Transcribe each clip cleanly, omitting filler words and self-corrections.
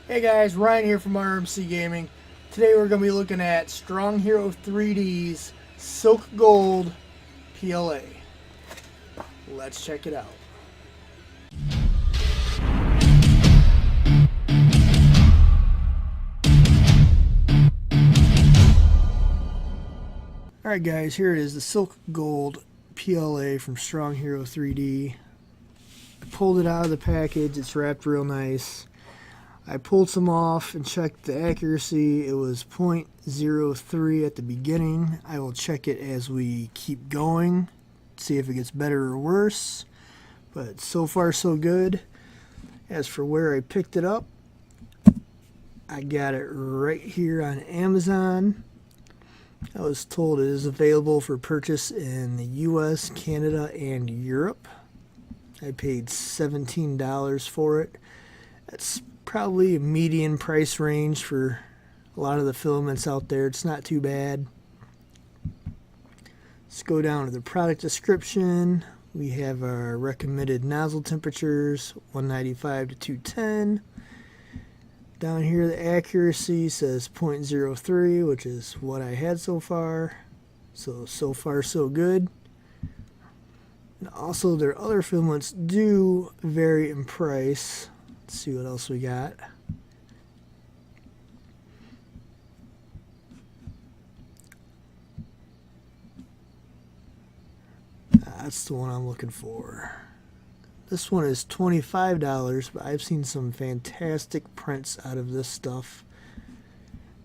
Hey guys, Ryan here from RMC Gaming. Today we're going to be looking at Stronghero3d's Silk Gold PLA. Let's check it out. Alright guys, here it is, the Silk Gold PLA from Stronghero3d. I pulled it out of the package, it's wrapped real nice. I pulled some off and checked the accuracy. It was 0.03 at the beginning. I will check it as we keep going, see if it gets better or worse. But so far so good. As for where I picked it up, I got it right here on Amazon. I was told it is available for purchase in the US, Canada, and Europe. I paid $17 for it. That's probably a median price range for a lot of the filaments out there. It's not too bad. Let's go down to the product description. We have our recommended nozzle temperatures, 195 to 210. Down here the accuracy says 0.03, which is what I had so far. So far so good. And also their other filaments do vary in price. Let's see what else we got. That's the one I'm looking for. This one is $25, but I've seen some fantastic prints out of this stuff.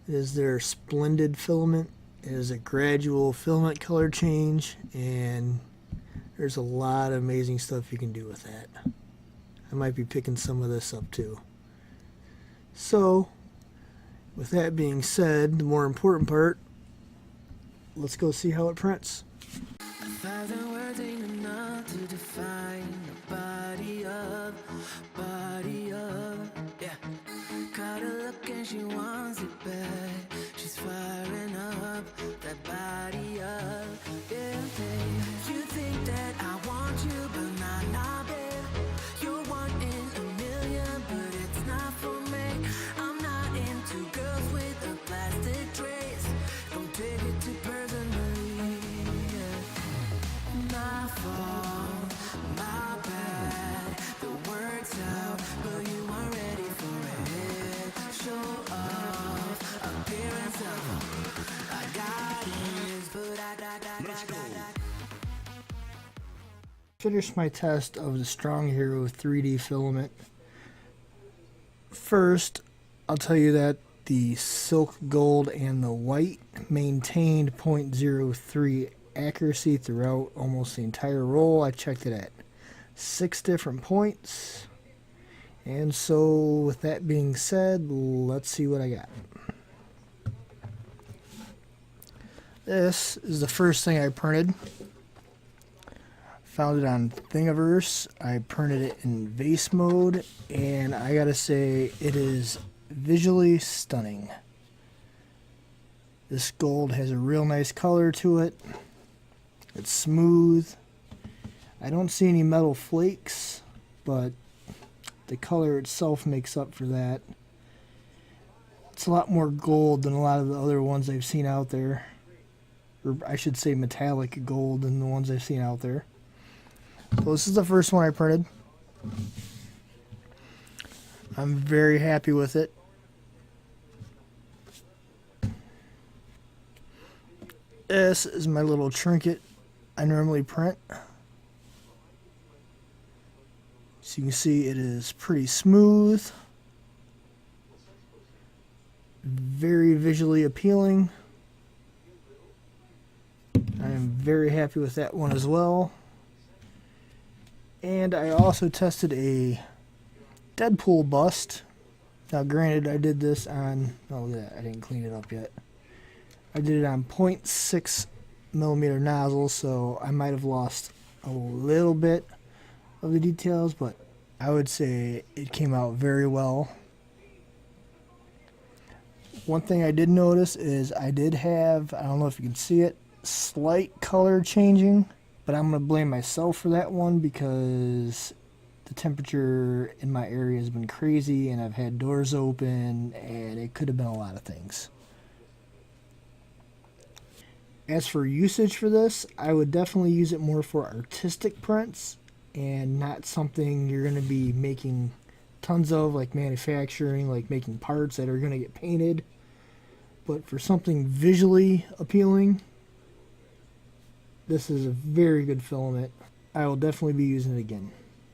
It is their Splendid filament. It is a gradual filament color change, and there's a lot of amazing stuff you can do with that. I might be picking some of this up too. So, with that being said, the more important part, let's go see how it prints. Words ain't enough to define the body of, yeah. Caught her look and she wants it back. She's firing up that body up, yeah, babe. You think that I want you, but not, babe. You're one in a million, but it's not for me. I'm not into girls with a plastic trace. Don't take it too personally, yeah. My fault, my bad. The work's out, but you weren't ready for it. Show off, appearance of I got it, but I got. Finished my test of the Stronghero3d filament. First, I'll tell you that the Silk Gold and the white maintained 0.03 accuracy throughout almost the entire roll. I checked it at 6 different points. And so with that being said, let's see what I got. This is the first thing I printed. Found it on Thingiverse. I printed it in vase mode, and I gotta say it is visually stunning. This gold has a real nice color to it. It's smooth. I don't see any metal flakes, but the color itself makes up for that. It's a lot more gold than a lot of the other ones I've seen out there. Or I should say metallic gold than the ones I've seen out there. So this is the first one I printed. I'm very happy with it. This is my little trinket I normally print. So you can see it is pretty smooth, very visually appealing. I am very happy with that one as well. And I also tested a Deadpool bust. Now granted, I did this on, oh look at that, I didn't clean it up yet. I did it on 0.6 millimeter nozzle, so I might have lost a little bit of the details, but I would say it came out very well. One thing I did notice is I did have, I don't know if you can see it, slight color changing, but I'm going to blame myself for that one because the temperature in my area has been crazy and I've had doors open and it could have been a lot of things. As for usage for this, I would definitely use it more for artistic prints and not something you're going to be making tons of, like manufacturing, like making parts that are going to get painted. But for something visually appealing, this is a very good filament. I will definitely be using it again.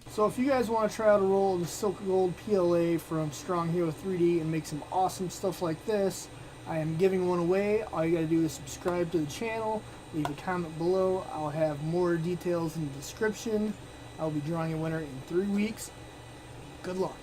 So if you guys want to try out a roll of the Silk Gold PLA from Stronghero3d and make some awesome stuff like this, I am giving one away. All you got to do is subscribe to the channel, leave a comment below. I'll have more details in the description. I'll be drawing a winner in 3 weeks. Good luck.